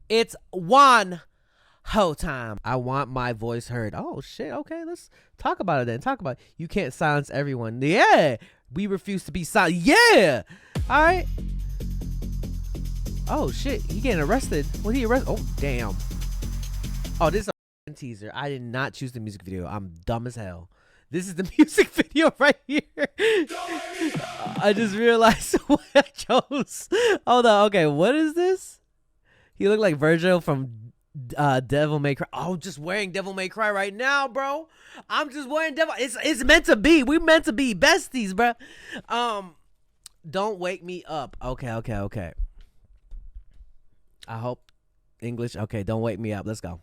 It's WONHO time. I want my voice heard. Oh shit. Okay, let's talk about it then. Talk about it. You can't silence everyone. Yeah. We refuse to be silent. Yeah. All right. Oh shit. He getting arrested. What he arrested? Oh damn. Oh, this is a teaser. I did not choose the music video. I'm dumb as hell. This is the music video right here. I just realized what I chose. Hold on. Okay, what is this? He looked like Virgil from Devil May Cry. Oh, just wearing Devil May Cry right now, bro. I'm just wearing Devil. It's meant to be. We meant to be besties, bro. Don't wake me up. Okay. I hope English. Okay, don't wake me up. Let's go.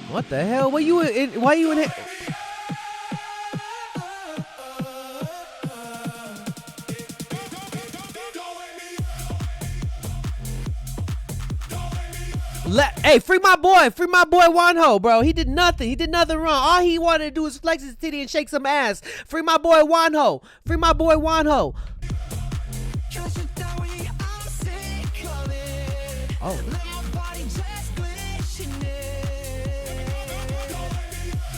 What the hell? Why you in here? Hey, free my boy WONHO, bro. He did nothing. He did nothing wrong. All he wanted to do was flex his titty and shake some ass. Free my boy WONHO. Free my boy WONHO. Oh.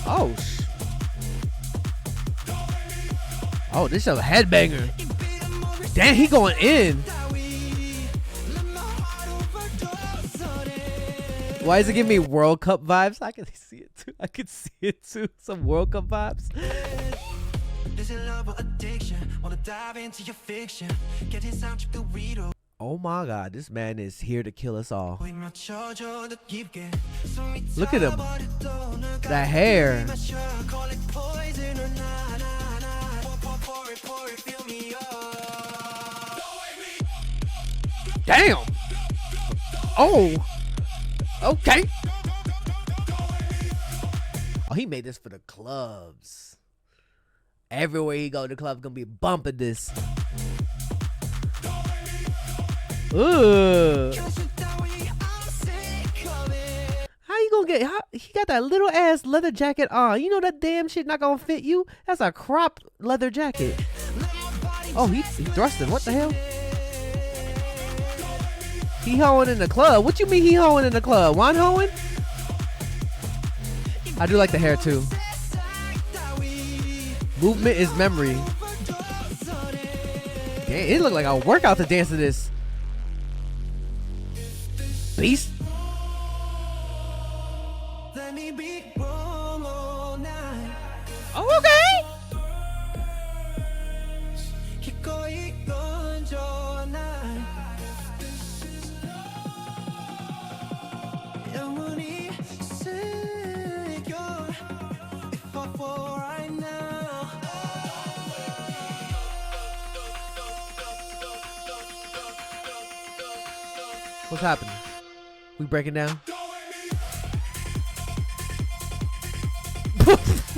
Oh. Oh, this is a headbanger. Damn, he going in. Why is it giving me World Cup vibes? I can see it too. I can see it too. Some World Cup vibes. Oh my God, this man is here to kill us all. Look at him. That hair. Damn. Oh. Okay. Oh, he made this for the clubs. Everywhere he go, the club's gonna be bumping this. Ooh. How you gonna get? He got that little ass leather jacket on. You know that damn shit not gonna fit you. That's a cropped leather jacket. Oh, he thrusting. What the hell? He hoeing in the club. What you mean he hoeing in the club? WONHOing? I do like the hair too. Movement is memory. Damn, it look like a workout to dance to this. Beast. Oh, okay. What's happening? We breaking down?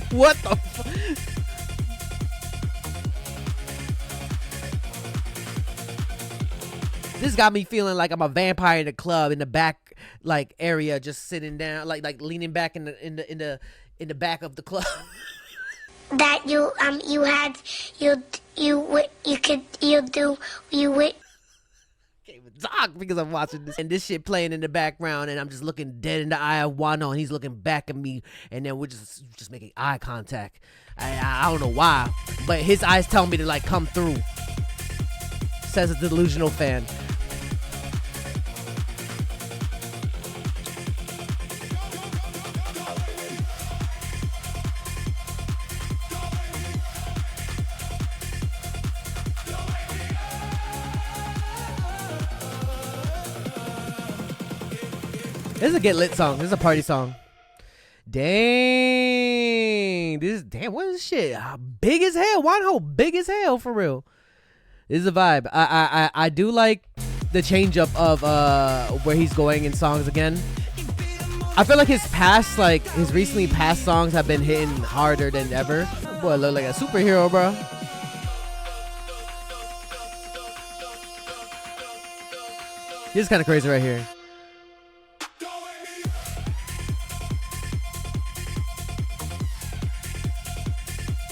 What the fuck? This got me feeling like I'm a vampire in the club in the back like area, just sitting down, like leaning back in the back of the club. That you Can't even talk because I'm watching this and this shit playing in the background, and I'm just looking dead in the eye of WONHO, and he's looking back at me, and then we're just making eye contact. I don't know why, but his eyes tell me to like come through. Says a delusional fan. This is a get lit song. This is a party song. Dang. What is this shit? Big as hell. WONHO big as hell for real. This is a vibe. I do like the change up of where he's going in songs again. I feel like his recently past songs have been hitting harder than ever. Boy, look like a superhero, bro. This is kind of crazy right here.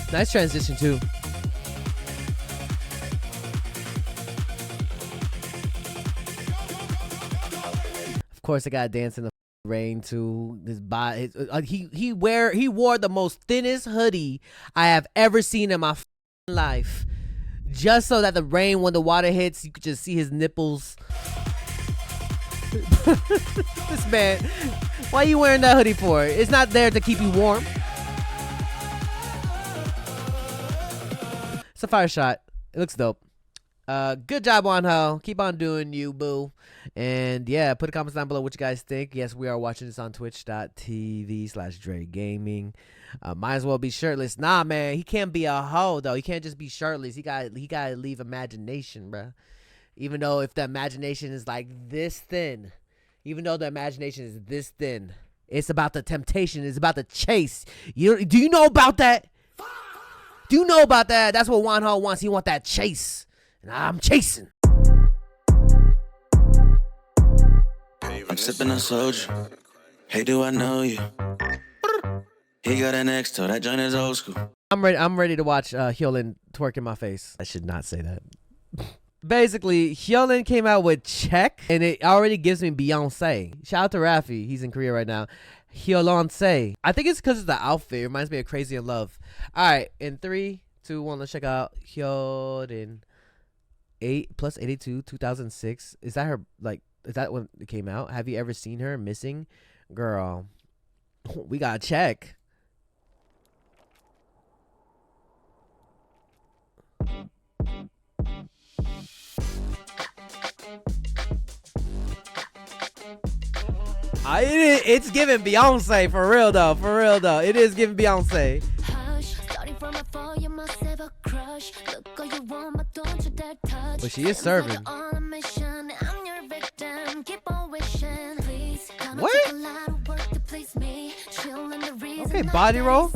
Nice transition too. course, the guy dancing in the rain too. His body, he wore the most thinnest hoodie I have ever seen in my life, just so that the rain, when the water hits, you could just see his nipples. This man, why are you wearing that hoodie for? It's not there to keep you warm. It's a fire shot. It looks dope. Good job, WONHO. Keep on doing you, boo. And yeah, put a comments down below what you guys think. Yes, we are watching this on twitch.tv/DreGaming. Might as well be shirtless. Nah, man, he can't be a hoe though. He can't just be shirtless. He gotta leave imagination, bruh. Even though if the imagination is like this thin, even though the imagination is this thin, it's about the temptation. It's about the chase. Do you know about that? Do you know about that? That's what WONHO wants. He want that chase. And I'm chasing. I'm sipping on soju. Hey, do I know you? He got an X toe. That joint is old school. I'm ready to watch HYOLYN twerk in my face. I should not say that. Basically, HYOLYN came out with ChecK, and it already gives me Beyonce. Shout out to Rafi. He's in Korea right now. HYOLYN. I think it's because of the outfit. It reminds me of Crazy in Love. All right, in 3, 2, 1, let's check out HYOLYN. 8+82 2006. Is that her, like, is that when it came out? Have you ever seen her missing? Girl, we got ChecK. It's giving Beyonce for real though. For real though, it is giving Beyonce. But she is serving. What? Okay, body roll.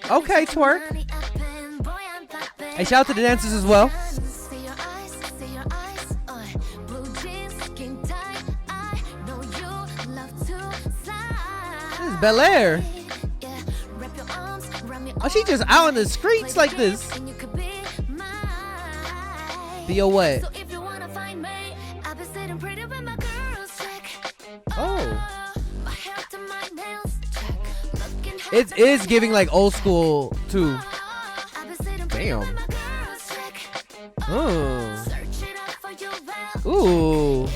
Okay, twerk. Hey, shout out to the dancers as well. This is Bel Air. Oh, she just out in the streets like this. Be a what? Oh. It is giving like old school too. Damn. Oh. Ooh.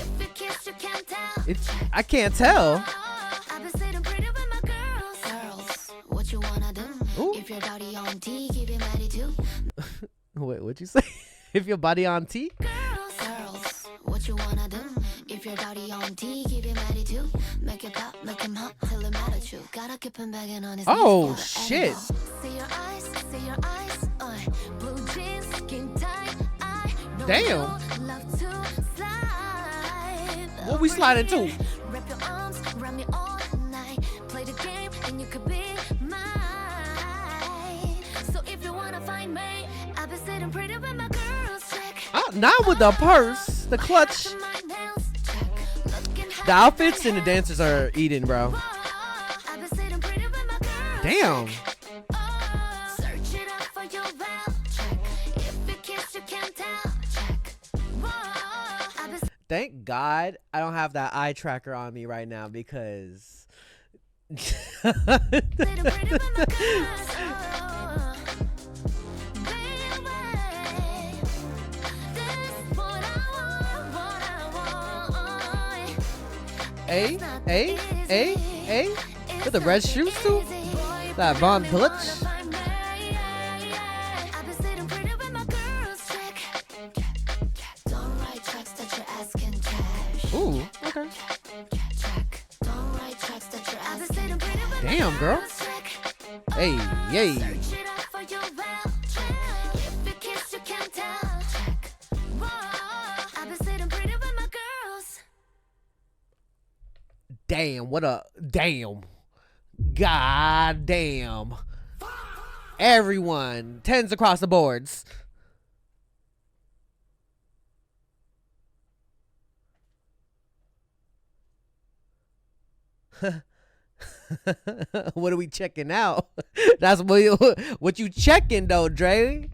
It's, I can't tell. Ooh. Wait, what'd you say? If your body on T? Girls, what you wanna do? If your body on T, give him attitude. Make it pop, make him hot till it matter you. Gotta keep him begging on his oh shit. See your eyes, blue jeans, skin tight. Damn. Love to slide. What we sliding to? Wrap your arms around me all night. Play the game and you could be mine. So if you wanna find me, I'll be sitting pretty with my girls. ChecK. Not with the purse, the clutch. The outfits and the dancers are eating, bro. Damn. Thank God I don't have that eye tracker on me right now because Hey, with the red shoes too? That Von Glitch? Ooh, okay. Damn, girl. Hey, yay. Damn, what a damn. God damn. Everyone. 10s across the boards. What are we checking out? That's what you checking though, Dre?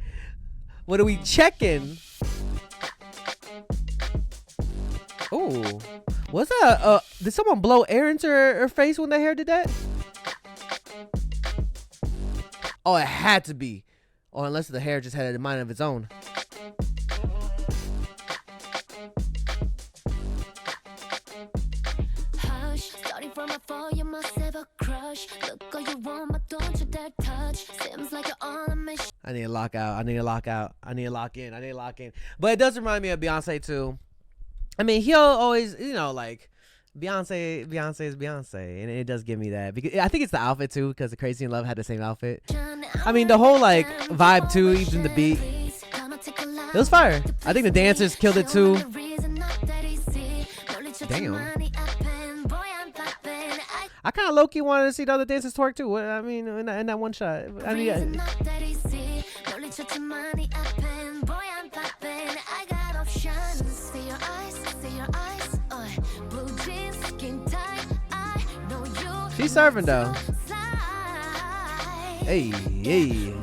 What are we checking? Ooh. What's that? Did someone blow air into her face when their hair did that? Oh, it had to be. Or unless the hair just had a mind of its own. Hush, starting from a fall, you must have a crush. Look all you want, but don't you dare touch. Seems like you're on a mission. I need to lock out. I need to lock out. I need to lock in. I need to lock in. But it does remind me of Beyonce too. I mean, he'll always, you know, like Beyonce is Beyonce, and it does give me that because I think it's the outfit too, because the Crazy in Love had the same outfit. I mean, the whole like vibe too, even the beat, it was fire. I think the dancers killed it too. Damn. I kind of low-key wanted to see the other dancers twerk too. I mean, in that one shot. I mean, she's serving though. Hey, hey.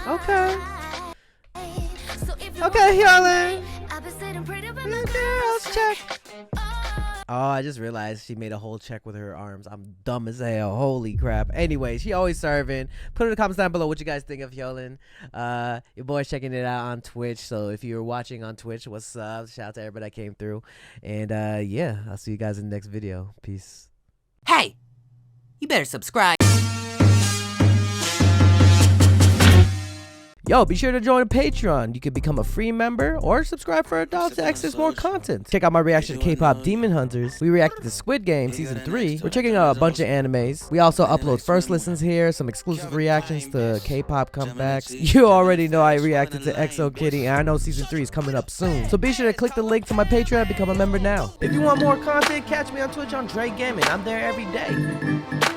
Okay. Okay, HYOLYN. Girls, check. Oh, I just realized she made a whole check with her arms. I'm dumb as hell. Holy crap. Anyway, she always serving. Put in the comments down below what you guys think of HYOLYN. Your boy's checking it out on Twitch. So if you're watching on Twitch, what's up? Shout out to everybody that came through. And yeah, I'll see you guys in the next video. Peace. Hey, you better subscribe. Yo, be sure to join Patreon. You can become a free member or subscribe for adults to access more content. Check out my reaction to K-pop Demon Hunters. We reacted to Squid Game Season 3. We're checking out a bunch of animes. We also upload first listens here, some exclusive reactions to K-pop comebacks. You already know I reacted to EXO Kitty, and I know Season 3 is coming up soon. So be sure to click the link to my Patreon and become a member now. If you want more content, catch me on Twitch on JREKML. I'm there every day.